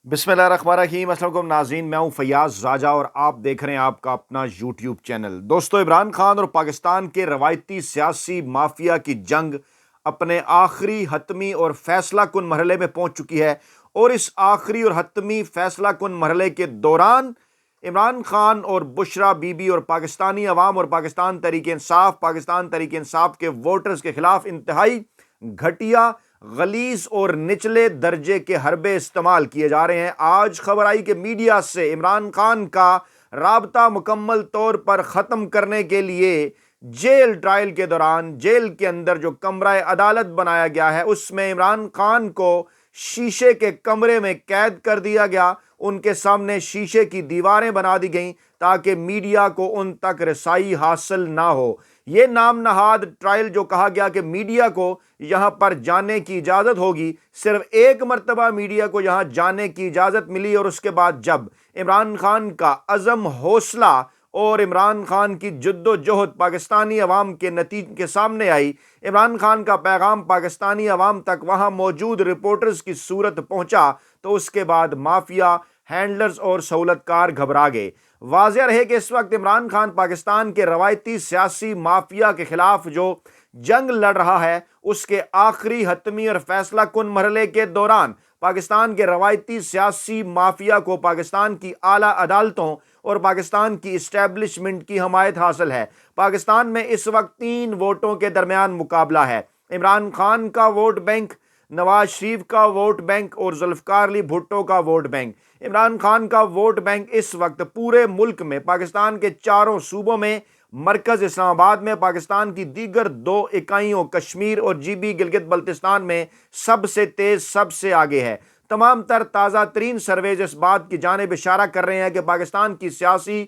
बिस्मिल्लाहिर्रहमानिर्रहीम। अस्सलाम वालेकुम नाज़रीन, मैं हूं फैयाज राजा और आप देख रहे हैं आपका अपना यूट्यूब चैनल। दोस्तों, इमरान खान और पाकिस्तान के रवायती सियासी माफिया की जंग अपने आखिरी हतमी और फैसला कुन मरहले में पहुंच चुकी है और इस आखिरी और हतमी फैसला कुन मरहले के दौरान इमरान खान और बुशरा बीबी और पाकिस्तानी अवाम और पाकिस्तान तरीके इंसाफ के वोटर्स के खिलाफ इंतहाई घटिया, गलीज और निचले दर्जे के हरबे इस्तेमाल किए जा रहे हैं। आज खबर आई कि मीडिया से इमरान खान का राबता मुकम्मल तौर पर ख़त्म करने के लिए जेल ट्रायल के दौरान जेल के अंदर जो कमरा अदालत बनाया गया है उसमें इमरान खान को शीशे के कमरे में कैद कर दिया गया। उनके सामने शीशे की दीवारें बना दी गईं ताकि मीडिया को उन तक रसाई हासिल ना हो। ये नाम नहाद ट्रायल जो कहा गया कि मीडिया को यहां पर जाने की इजाजत होगी, सिर्फ एक मर्तबा मीडिया को यहां जाने की इजाजत मिली और उसके बाद जब इमरान खान का अज़म, हौसला और इमरान खान की जद्दोजहद पाकिस्तानी अवाम के नतीजे के सामने आई, इमरान खान का पैगाम पाकिस्तानी अवाम तक वहां मौजूद रिपोर्टर्स की सूरत पहुंचा, तो उसके बाद माफिया, हैंडलर्स और सहूलतकार घबरा गए। वाज़ेह रहे कि इस वक्त इमरान खान पाकिस्तान के रवायती सियासी माफिया के खिलाफ जो जंग लड़ रहा है उसके आखिरी हतमी और फैसला कुन मरहले के दौरान पाकिस्तान के रवायती सियासी माफिया को पाकिस्तान की आला अदालतों और पाकिस्तान की इस्टेब्लिशमेंट की हमायत हासिल है। पाकिस्तान में इस वक्त 3 वोटों के दरमियान मुकाबला है। इमरान खान का वोट बैंक, नवाज शरीफ का वोट बैंक और जुल्फकार अली भुट्टो का वोट बैंक। इमरान खान का वोट बैंक इस वक्त पूरे मुल्क में, पाकिस्तान के चारों सूबों में, मरकज इस्लामाबाद में, पाकिस्तान की दीगर 2 इकाइयों कश्मीर और GB गिलगित बल्तिस्तान में सबसे तेज, सबसे आगे है। तमाम तर ताज़ा तरीन सर्वेज इस बात की जानिब इशारा कर रहे हैं कि पाकिस्तान की सियासी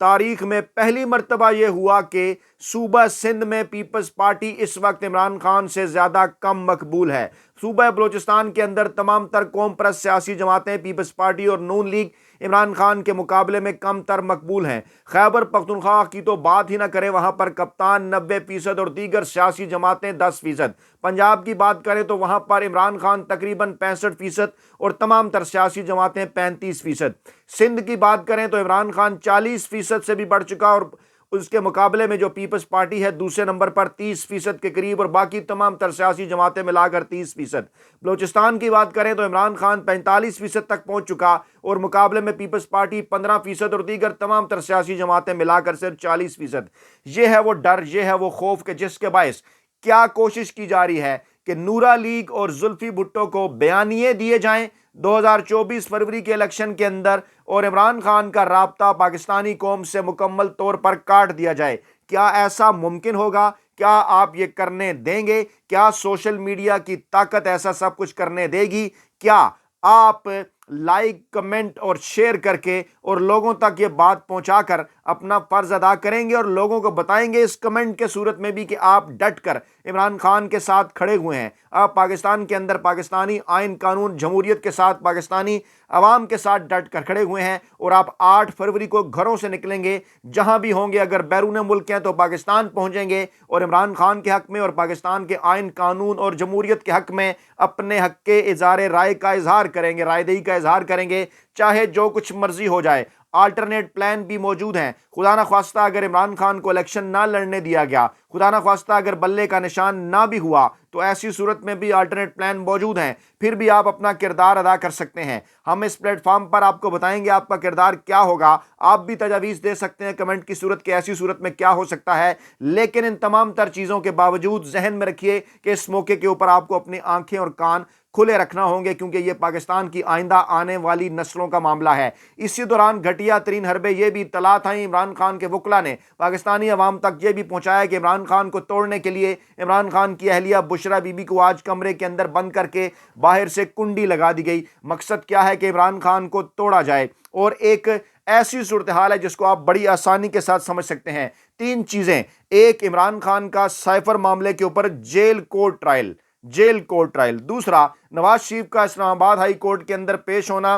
तारीख में पहली मर्तबा यह हुआ कि सूबा सिंध में पीपल्स पार्टी इस वक्त इमरान खान से ज़्यादा कम मकबूल है। सूबा बलोचिस्तान के अंदर तमाम तर कौम परस्त सियासी जमातें पीपल्स पार्टी और नून लीग इमरान खान के मुकाबले में कम तर मकबूल हैं। खैबर पख्तूनख्वा की तो बात ही ना करें, वहाँ पर कप्तान 90% और दीगर सियासी जमातें 10%। पंजाब की बात करें तो वहाँ पर इमरान खान तकरीबन 65% और तमाम तर सियासी जमातें 35%। सिंध की बात करें तो इमरान खान 40% से भी बढ़ चुका और उसके मुकाबले में जो पीपल्स पार्टी है दूसरे नंबर पर 30% के करीब और बाकी तमाम तर सियासी जमातें मिलाकर 30%। बलोचिस्तान की बात करें तो इमरान खान 45% तक पहुंच चुका और मुकाबले में पीपल्स पार्टी 15% और दीगर तमाम तर सियासी जमातें मिलाकर सिर्फ 40%। ये है वो डर, ये है वो खौफ कि जिसके बायस क्या कोशिश की जा रही है कि नूरा लीग और जुल्फी भुट्टो को बयानिए दिए जाएं 2024 फरवरी के इलेक्शन के अंदर और इमरान खान का राब्ता पाकिस्तानी कौम से मुकम्मल तौर पर काट दिया जाए। क्या ऐसा मुमकिन होगा? क्या आप ये करने देंगे? क्या सोशल मीडिया की ताकत ऐसा सब कुछ करने देगी? क्या आप लाइक, कमेंट और शेयर करके और लोगों तक ये बात पहुंचाकर अपना फर्ज अदा करेंगे और लोगों को बताएंगे इस कमेंट के सूरत में भी कि आप डट कर इमरान खान के साथ खड़े हुए हैं? आप पाकिस्तान के अंदर पाकिस्तानी आइन कानून जमहूरियत के साथ, पाकिस्तानी अवाम के साथ डट कर खड़े हुए हैं और आप 8 फरवरी को घरों से निकलेंगे, जहां भी होंगे, अगर बैरून मुल्क हैं तो पाकिस्तान पहुंचेंगे और इमरान खान के हक में और पाकिस्तान के आइन कानून और जमहूरियत के हक में अपने हक के इज़हार राय का इजहार करेंगे, रायदही का इजहार करेंगे, चाहे जो कुछ मर्जी हो जाए। अल्टरनेट प्लान भी मौजूद हैं। खुदा ना ख्वास्ता अगर इमरान खान को इलेक्शन ना लड़ने दिया गया, खुदा ना ख्वास्ता अगर बल्ले का निशान ना भी हुआ, तो ऐसी सूरत में भी अल्टरनेट प्लान मौजूद हैं। फिर भी आप अपना किरदार अदा कर सकते हैं। हम इस प्लेटफॉर्म पर आपको बताएंगे आपका किरदार क्या होगा। आप भी तजावीज़ दे सकते हैं कमेंट की सूरत की ऐसी सूरत में क्या हो सकता है। लेकिन इन तमाम तर चीज़ों के बावजूद जहन में रखिए कि इस मौके के ऊपर आपको अपनी आंखें और कान खुले रखना होंगे, क्योंकि ये पाकिस्तान की आइंदा आने वाली नस्लों का मामला है। इसी दौरान घटिया तरीन हरबे ये भी इत्तला था, इमरान खान के वकला ने पाकिस्तानी अवाम तक ये भी पहुंचाया कि इमरान खान को तोड़ने के लिए इमरान खान की अहलिया बुशरा बीबी को आज कमरे के अंदर बंद करके बाहर से कुंडी लगा दी गई। मकसद क्या है कि इमरान खान को तोड़ा जाए। और एक ऐसी सूरत हाल है जिसको आप बड़ी आसानी के साथ समझ सकते हैं। 3 चीज़ें: एक, इमरान खान का साइफर मामले के ऊपर जेल कोर्ट ट्रायल। दूसरा, नवाज शरीफ का इस्लामाबाद हाई कोर्ट के अंदर पेश होना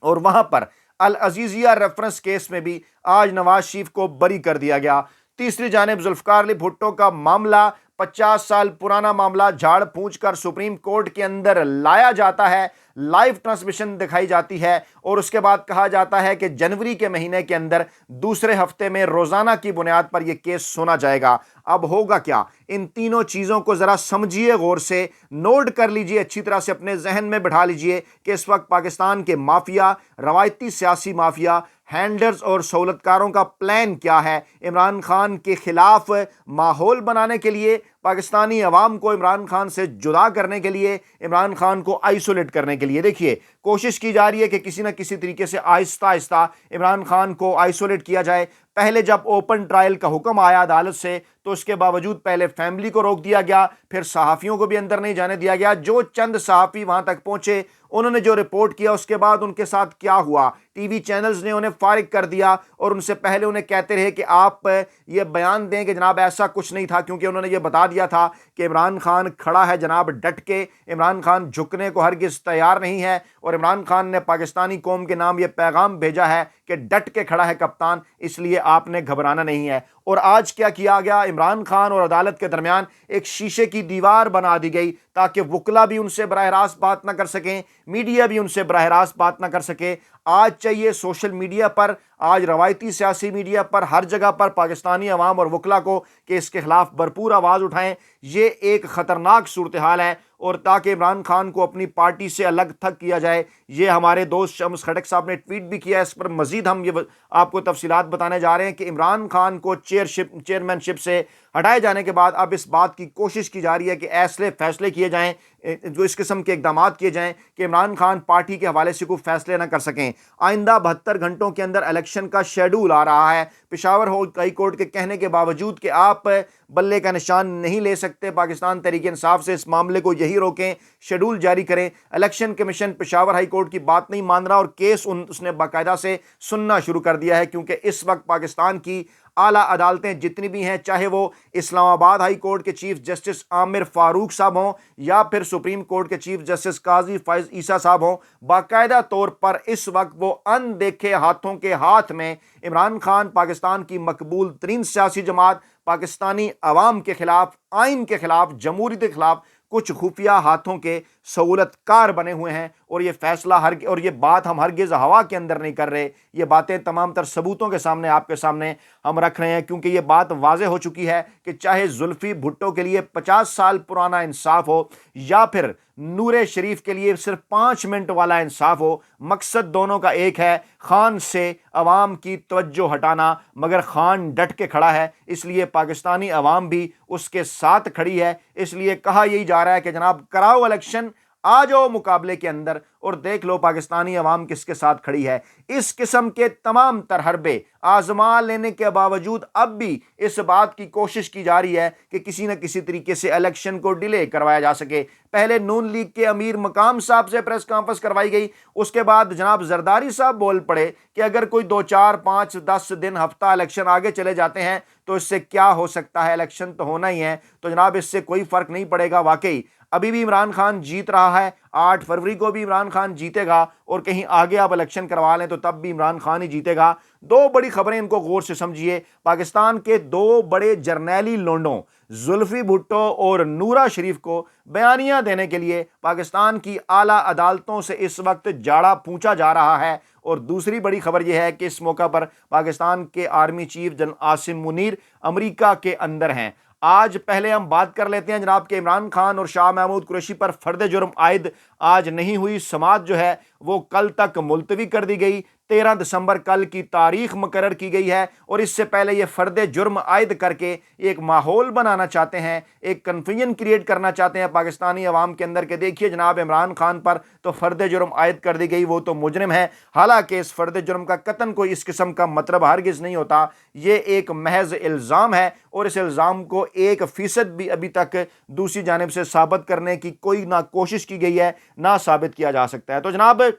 और वहां पर अल अजीजिया रेफरेंस केस में भी आज नवाज शरीफ को बरी कर दिया गया। तीसरी जानिब जुल्फकार अली भुट्टो का मामला 50 साल पुराना मामला झाड़ फूंच कर सुप्रीम कोर्ट के अंदर लाया जाता है, लाइव ट्रांसमिशन दिखाई जाती है और उसके बाद कहा जाता है कि जनवरी के महीने के अंदर दूसरे हफ्ते में रोजाना की बुनियाद पर यह केस सुना जाएगा। अब होगा क्या, इन तीनों चीजों को जरा समझिए, गौर से नोट कर लीजिए, अच्छी तरह से अपने जहन में बिठा लीजिए कि इस वक्त पाकिस्तान के माफिया, रवायती सियासी माफिया, हैंडलर्स और सहूलतकारों का प्लान क्या है इमरान खान के खिलाफ माहौल बनाने के लिए, पाकिस्तानी अवाम को इमरान खान से जुदा करने के लिए, इमरान खान को आइसोलेट करने के लिए। देखिए, कोशिश की जा रही है कि किसी न किसी तरीके से आहिस्ता आहिस्ता इमरान खान को आइसोलेट किया जाए। पहले जब ओपन ट्रायल का हुक्म आया अदालत से तो उसके बावजूद पहले फैमिली को रोक दिया गया, फिर सहाफ़ियों को भी अंदर नहीं जाने दिया गया। जो चंद सहाफ़ी वहां तक पहुंचे, उन्होंने जो रिपोर्ट किया, उसके बाद उनके साथ क्या हुआ, टीवी चैनल्स ने उन्हें फारिग कर दिया और उनसे पहले उन्हें कहते रहे कि आप ये बयान दें कि जनाब ऐसा कुछ नहीं था, क्योंकि उन्होंने ये बता दिया था कि इमरान खान खड़ा है जनाब डट के, इमरान खान झुकने को हरगिज़ तैयार नहीं है और इमरान खान ने पाकिस्तानी कौम के नाम ये पैगाम भेजा है कि डट के खड़ा है कप्तान, इसलिए आपने घबराना नहीं है। और आज क्या किया गया, इमरान खान और अदालत के दरमियान एक शीशे की दीवार बना दी गई ताकि वकला भी उनसे बराह रास्त बात ना कर सकें, मीडिया भी उनसे बराह रास्त बात ना कर सके। आज चाहिए सोशल मीडिया पर, आज रवायती सियासी मीडिया पर, हर जगह पर पाकिस्तानी अवाम और वकला को कि इसके खिलाफ भरपूर आवाज़ उठाएं। ये एक ख़तरनाक सूरत हाल है और ताकि इमरान खान को अपनी पार्टी से अलग थक किया जाए। ये हमारे दोस्त शम्स खटक साहब ने ट्वीट भी किया है। इस पर मजीद हम ये आपको तफसीलात बताने जा रहे हैं कि इमरान खान को चेयरमैनशिप से हटाए जाने के बाद अब इस बात की कोशिश की जा रही है कि ऐसे फैसले किए जाएं, जो इस किस्म के इकदाम किए जाएं कि इमरान खान पार्टी के हवाले से कोई फैसले ना कर सकें। आइंदा 72 घंटों के अंदर इलेक्शन का शेड्यूल आ रहा है। पेशावर हाई कोर्ट के कहने के बावजूद कि आप बल्ले का निशान नहीं ले सकते, पाकिस्तान तहरीक इंसाफ से इस मामले को यही रोकें, शेड्यूल जारी करें। Election commission Peshawar high court की बात नहीं मान रहा और केस उसने बाकायदा से सुनना शुरू कर दिया है, क्योंकि इस वक्त पाकिस्तान की आला अदालतें जितनी भी हैं, चाहे वो इस्लामाबाद हाई कोर्ट के चीफ जस्टिस आमिर फारूक साहब हों या फिर सुप्रीम कोर्ट के चीफ जस्टिस काजी फैज ईसा साहब हों, बाकायदा तौर पर इस वक्त वो अनदेखे हाथों के हाथ में इमरान खान, पाकिस्तान की मकबूल तरीन सियासी जमात, पाकिस्तानी अवाम के खिलाफ, आइन के खिलाफ, जमहूरियत के खिलाफ कुछ खुफिया हाथों के सहूलतकार बने हुए हैं। और ये फैसला और ये बात हम हरगिज़ हवा के अंदर नहीं कर रहे, ये बातें तमाम तर सबूतों के सामने, आपके सामने हम रख रहे हैं, क्योंकि ये बात वाज़ेह हो चुकी है कि चाहे जुल्फी भुट्टो के लिए 50 साल पुराना इंसाफ हो या फिर नूरे शरीफ के लिए सिर्फ 5 मिनट वाला इंसाफ हो, मकसद दोनों का एक है, खान से अवाम की तवज्जो हटाना। मगर खान डट के खड़ा है, इसलिए पाकिस्तानी अवाम भी उसके साथ खड़ी है। इसलिए कहा यही जा रहा है कि जनाब कराओ इलेक्शन, आ जाओ मुकाबले के अंदर और देख लो पाकिस्तानी अवाम किसके साथ खड़ी है। इस किस्म के तमाम तरहरबे आजमा लेने के बावजूद अब भी इस बात की कोशिश की जा रही है कि किसी न किसी तरीके से इलेक्शन को डिले करवाया जा सके। पहले नून लीग के अमीर मकाम साहब से प्रेस कॉन्फ्रेंस करवाई गई, उसके बाद जनाब जरदारी साहब बोल पड़े कि अगर कोई 2, 4, 5, 10 दिन, हफ्ता इलेक्शन आगे चले जाते हैं तो इससे क्या हो सकता है, इलेक्शन तो होना ही है, तो जनाब इससे कोई फर्क नहीं पड़ेगा। वाकई अभी भी इमरान खान जीत रहा है, 8 फरवरी को भी इमरान खान जीतेगा और कहीं आगे आप इलेक्शन करवा लें तो तब भी इमरान खान ही जीतेगा। 2 बड़ी खबरें, इनको गौर से समझिए। पाकिस्तान के 2 बड़े जर्नैली लोंडों जुल्फी भुट्टो और नूरा शरीफ को बयानियां देने के लिए पाकिस्तान की आला अदालतों से इस वक्त जाड़ा पूछा जा रहा है। और दूसरी बड़ी खबर यह है कि इस मौका पर पाकिस्तान के army chief general Asim Munir America के अंदर हैं। आज पहले हम बात कर लेते हैं जनाब के इमरान खान और शाह महमूद कुरैशी पर फर्द जुर्म आयद आज नहीं हुई। समाअत जो है वो कल तक मुलतवी कर दी गई। 13 दिसंबर कल की तारीख मुकर्रर की गई है और इससे पहले ये फर्द जुर्म आयद करके एक माहौल बनाना चाहते हैं, एक कन्फ्यूजन क्रिएट करना चाहते हैं पाकिस्तानी अवाम के अंदर के देखिए जनाब इमरान खान पर तो फर्द जुर्म आयद कर दी गई, वो तो मुजरिम है। हालांकि इस फर्द जुर्म का कतन कोई इस किस्म का मतलब हरगिज़ नहीं होता, ये एक महज इल्ज़ाम है और इस इल्ज़ाम को 1% भी अभी तक दूसरी जानिब से साबित करने की कोई ना कोशिश की गई है ना साबित किया जा सकता है। तो जनाब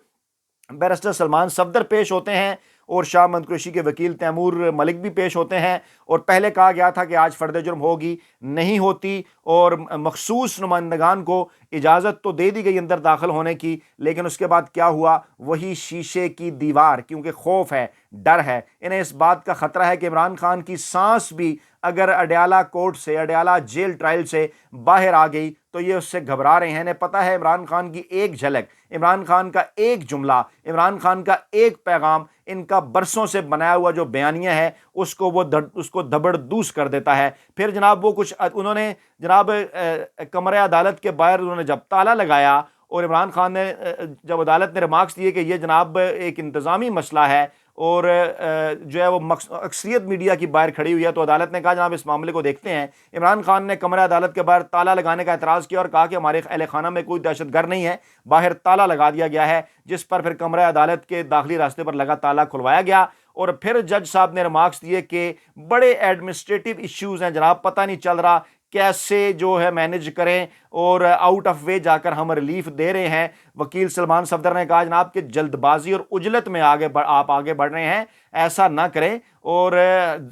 बैरिस्टर सलमान सफदर पेश होते हैं और शाह महमूद कुरैशी के वकील तैमूर मलिक भी पेश होते हैं। और पहले कहा गया था कि आज फर्द जुर्म होगी, नहीं होती और मखसूस नुमाइंदगान को اجازت تو دے دی گئی اندر داخل ہونے کی، لیکن اس کے بعد کیا ہوا؟ وہی شیشے کی دیوار، کیونکہ خوف ہے، ڈر ہے، انہیں اس بات کا خطرہ ہے کہ عمران خان کی سانس بھی اگر اڈیالہ کورٹ سے، اڈیالہ جیل ٹرائل سے باہر آ گئی تو یہ اس سے گھبرا رہے ہیں۔ انہیں پتہ ہے عمران خان کی ایک جھلک، عمران خان کا ایک جملہ، عمران خان کا ایک پیغام ان کا برسوں سے بنایا ہوا جو بیانیہ ہے اس کو دبڑ دوس کر دیتا ہے۔ پھر جناب وہ کچھ انہوں نے جناب کمرہ عدالت کے باہر انہوں نے جب تالا لگایا اور عمران خان نے جب عدالت نے ریمارکس دیے کہ یہ جناب ایک انتظامی مسئلہ ہے اور جو ہے وہ اکثریت میڈیا کی باہر کھڑی ہوئی ہے، تو عدالت نے کہا جناب اس معاملے کو دیکھتے ہیں۔ عمران خان نے کمرہ عدالت کے باہر تالا لگانے کا اعتراض کیا اور کہا کہ ہمارے اہل خانہ میں کوئی دہشت گرد نہیں ہے، باہر تالا لگا دیا گیا ہے، جس پر پھر کمرہ عدالت کے داخلی راستے پر لگا تالا کھلوایا گیا۔ اور پھر جج صاحب نے ریمارکس دیے کہ بڑے ایڈمنسٹریٹو ایشوز ہیں جناب، پتہ نہیں چل رہا کیسے جو ہے مینج کریں، اور آؤٹ آف وے جا کر ہم ریلیف دے رہے ہیں۔ وکیل سلمان صفدر نے کہا جناب کہ جلد بازی اور عجلت میں آپ آگے بڑھ رہے ہیں، ایسا نہ کریں اور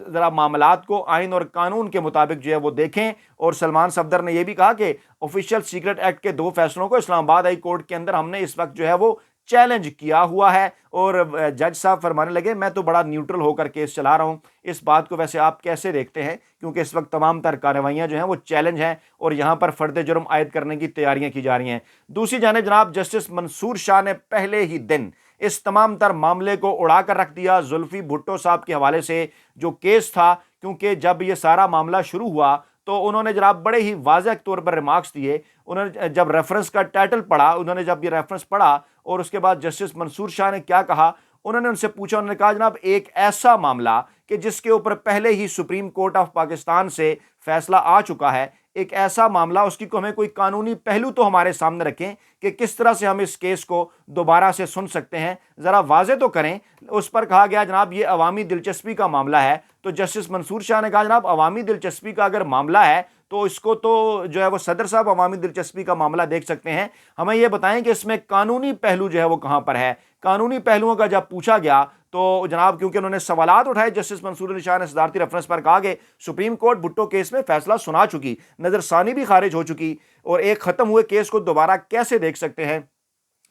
ذرا معاملات کو آئین اور قانون کے مطابق جو ہے وہ دیکھیں۔ اور سلمان صفدر نے یہ بھی کہا کہ آفیشیل سیکرٹ ایکٹ کے 2 فیصلوں کو اسلام آباد ہائی کورٹ کے اندر ہم نے اس وقت جو ہے وہ چیلنج کیا ہوا ہے۔ اور جج صاحب فرمانے لگے میں تو بڑا نیوٹرل ہو کر کیس چلا رہا ہوں، اس بات کو ویسے آپ کیسے دیکھتے ہیں؟ کیونکہ اس وقت تمام تر کارروائیاں جو ہیں وہ چیلنج ہیں اور یہاں پر فرد جرم عائد کرنے کی تیاریاں کی جا رہی ہیں۔ دوسری جانب جناب جسٹس منصور شاہ نے پہلے ہی دن اس تمام تر معاملے کو اڑا کر رکھ دیا زلفی بھٹو صاحب کے حوالے سے جو کیس تھا، کیونکہ جب یہ سارا معاملہ شروع ہوا تو انہوں نے جناب بڑے ہی واضح طور پر ریمارکس دیے۔ انہوں نے جب ریفرنس کا ٹائٹل پڑھا، انہوں نے جب یہ ریفرنس پڑھا اور اس کے بعد جسٹس منصور شاہ نے کیا کہا، انہوں نے ان سے پوچھا، انہوں نے کہا جناب ایک ایسا معاملہ کہ جس کے اوپر پہلے ہی سپریم کورٹ آف پاکستان سے فیصلہ آ چکا ہے، ایک ایسا معاملہ اس کی کو ہمیں کوئی قانونی پہلو تو ہمارے سامنے رکھیں کہ کس طرح سے ہم اس کیس کو دوبارہ سے سن سکتے ہیں، ذرا واضح تو کریں۔ اس پر کہا گیا جناب یہ عوامی دلچسپی کا معاملہ ہے، تو جسٹس منصور شاہ نے کہا جناب عوامی دلچسپی کا اگر معاملہ ہے تو اس کو تو جو ہے وہ صدر صاحب عوامی دلچسپی کا معاملہ دیکھ سکتے ہیں، ہمیں یہ بتائیں کہ اس میں قانونی پہلو جو ہے وہ کہاں پر ہے۔ قانونی پہلوؤں کا جب پوچھا گیا تو جناب کیونکہ انہوں نے سوالات اٹھائے، جسٹس منصور علی شاہ نے صدارتی ریفرنس پر کہا کہ سپریم کورٹ بھٹو کیس میں فیصلہ سنا چکی، نظر ثانی بھی خارج ہو چکی، اور ایک ختم ہوئے کیس کو دوبارہ کیسے دیکھ سکتے ہیں؟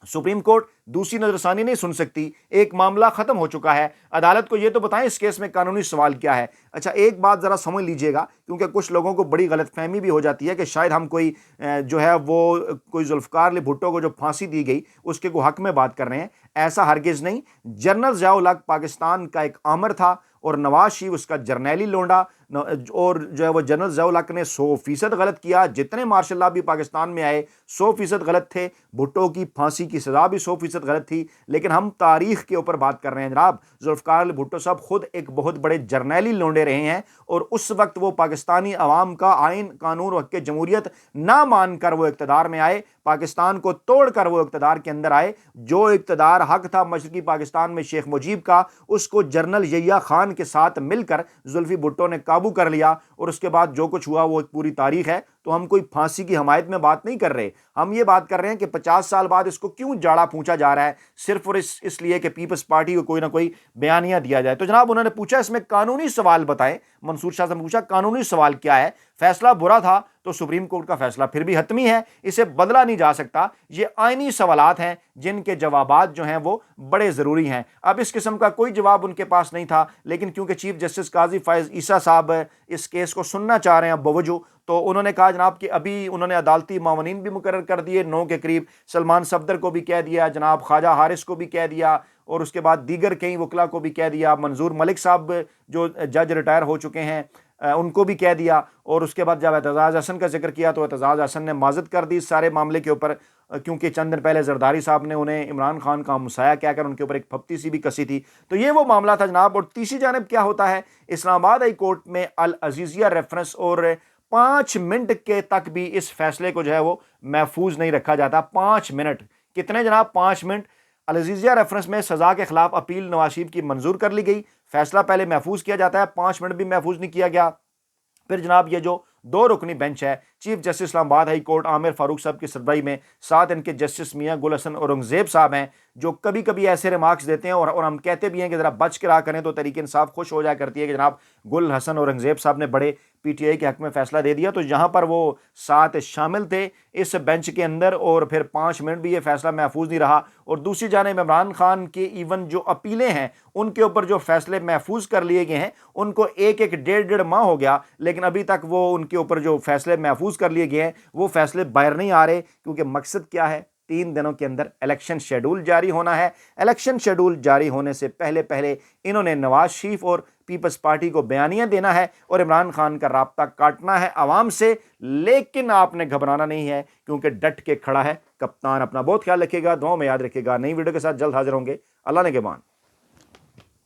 سپریم کورٹ دوسری نظر ثانی نہیں سن سکتی، ایک معاملہ ختم ہو چکا ہے، عدالت کو یہ تو بتائیں اس کیس میں قانونی سوال کیا ہے۔ اچھا ایک بات ذرا سمجھ لیجئے گا، کیونکہ کچھ لوگوں کو بڑی غلط فہمی بھی ہو جاتی ہے کہ شاید ہم کوئی جو ہے وہ کوئی ذوالفقار علی بھٹو کو جو پھانسی دی گئی اس کے کو حق میں بات کر رہے ہیں، ایسا ہرگز نہیں۔ جنرل ضیاء الحق پاکستان کا ایک آمر تھا اور نواز شریف اس کا جرنیلی لونڈا، اور جو ہے وہ جنرل ضیاء الحق نے 100% غلط کیا، جتنے مارشل لا بھی پاکستان میں آئے 100% غلط تھے، بھٹو کی پھانسی کی سزا بھی 100% غلط تھی، لیکن ہم تاریخ کے اوپر بات کر رہے ہیں جناب۔ ذوالفقار علی بھٹو صاحب خود ایک بہت بڑے جرنیلی لونڈے رہے ہیں، اور اس وقت وہ پاکستانی عوام کا آئین قانون و حق جمہوریت نہ مان کر وہ اقتدار میں آئے، پاکستان کو توڑ کر وہ اقتدار کے اندر آئے۔ جو اقتدار حق تھا مشرقی پاکستان میں شیخ مجیب کا، اس کو جنرل یحییٰ خان کے ساتھ مل کر زلفی بھٹو نے قابو کر لیا، اور اس کے بعد جو کچھ ہوا وہ ایک پوری تاریخ ہے۔ تو ہم کوئی پھانسی کی حمایت میں بات نہیں کر رہے، ہم یہ بات کر رہے ہیں کہ 50 سال بعد اس کو کیوں جاڑا پھونچا جا رہا ہے، صرف اور اس لیے کہ پیپلز پارٹی کو کوئی نہ کوئی بیانیہ دیا جائے۔ تو جناب انہوں نے پوچھا اس میں قانونی سوال بتائیں، منصور شاہ سے پوچھا قانونی سوال کیا ہے؟ فیصلہ برا تھا تو سپریم کورٹ کا فیصلہ پھر بھی حتمی ہے، اسے بدلا نہیں جا سکتا، یہ آئینی سوالات ہیں جن کے جوابات جو ہیں وہ بڑے ضروری ہیں۔ اب اس قسم کا کوئی جواب ان کے پاس نہیں تھا، لیکن کیونکہ چیف جسٹس قاضی فائز عیسیٰ صاحب اس کیس کو سننا چاہ رہے ہیں بوجو، تو انہوں نے کہا جناب کہ ابھی انہوں نے عدالتی معاونین بھی مقرر کر دیے 9 کے قریب، سلمان صفدر کو بھی کہہ دیا، جناب خواجہ حارث کو بھی کہہ دیا، اور اس کے بعد دیگر کئی وکلا کو بھی کہہ دیا، منظور ملک صاحب جو جج ریٹائر ہو چکے ہیں ان کو بھی کہہ دیا، اور اس کے بعد جب اعتزاز احسن کا ذکر کیا تو اعتزاز احسن نے معذرت کر دی اس سارے معاملے کے اوپر، کیونکہ چند دن پہلے زرداری صاحب نے انہیں عمران خان کا ہمسایہ کہہ کر ان کے اوپر ایک پھپتی سی بھی کسی تھی۔ تو یہ وہ معاملہ تھا جناب۔ اور تیسری جانب کیا ہوتا ہے، اسلام آباد ہائی کورٹ میں العزیزیہ ریفرنس، اور 5 منٹ کے تک بھی اس فیصلے کو جو ہے وہ محفوظ نہیں رکھا جاتا۔ 5 منٹ کتنے جناب؟ 5 منٹ۔ العزیزیہ ریفرنس میں سزا کے خلاف اپیل نواز شریف کی منظور کر لی گئی، فیصلہ پہلے محفوظ کیا جاتا ہے، 5 منٹ بھی محفوظ نہیں کیا گیا۔ پھر جناب یہ جو 2 رکنی بینچ ہے چیف جسٹس اسلام آباد ہائی کورٹ عامر فاروق صاحب کی سربراہی میں، ساتھ ان کے جسٹس میاں گل حسن اورنگزیب صاحب ہیں، جو کبھی کبھی ایسے ریمارکس دیتے ہیں اور ہم کہتے بھی ہیں کہ ذرا بچ کے رہا کریں، تو تحریک انصاف خوش ہو جایا کرتی ہے کہ جناب گل حسن اورنگزیب صاحب نے بڑے پی ٹی آئی کے حق میں فیصلہ دے دیا۔ تو یہاں پر وہ ساتھ شامل تھے اس بینچ کے اندر، اور پھر 5 منٹ بھی یہ فیصلہ محفوظ نہیں رہا، اور دوسری جانب عمران خان کے ایون جو اپیلیں ہیں ان کے اوپر جو فیصلے محفوظ کر لیے گئے ہیں ان کو ایک ڈیڑھ ماہ ہو گیا، لیکن ابھی تک وہ ان کے اوپر جو فیصلے محفوظ کر لیے گئے ہیں وہ فیصلے باہر نہیں آ رہے، کیونکہ مقصد کیا ہے؟ 3 دنوں کے اندر الیکشن شیڈول جاری ہونا ہے۔ الیکشن شیڈول جاری ہونے سے پہلے انہوں نے نواز شریف اور پیپلز پارٹی کو بیانیہ دینا ہے اور عمران خان کا رابطہ کاٹنا ہے عوام سے، لیکن آپ نے گھبرانا نہیں ہے کیونکہ ڈٹ کے کھڑا ہے کپتان۔ اپنا بہت خیال رکھیے گا، دعاؤں میں یاد رکھیے گا۔ نئی ویڈیو کے ساتھ جلد حاضر ہوں گے۔ اللہ نگہبان۔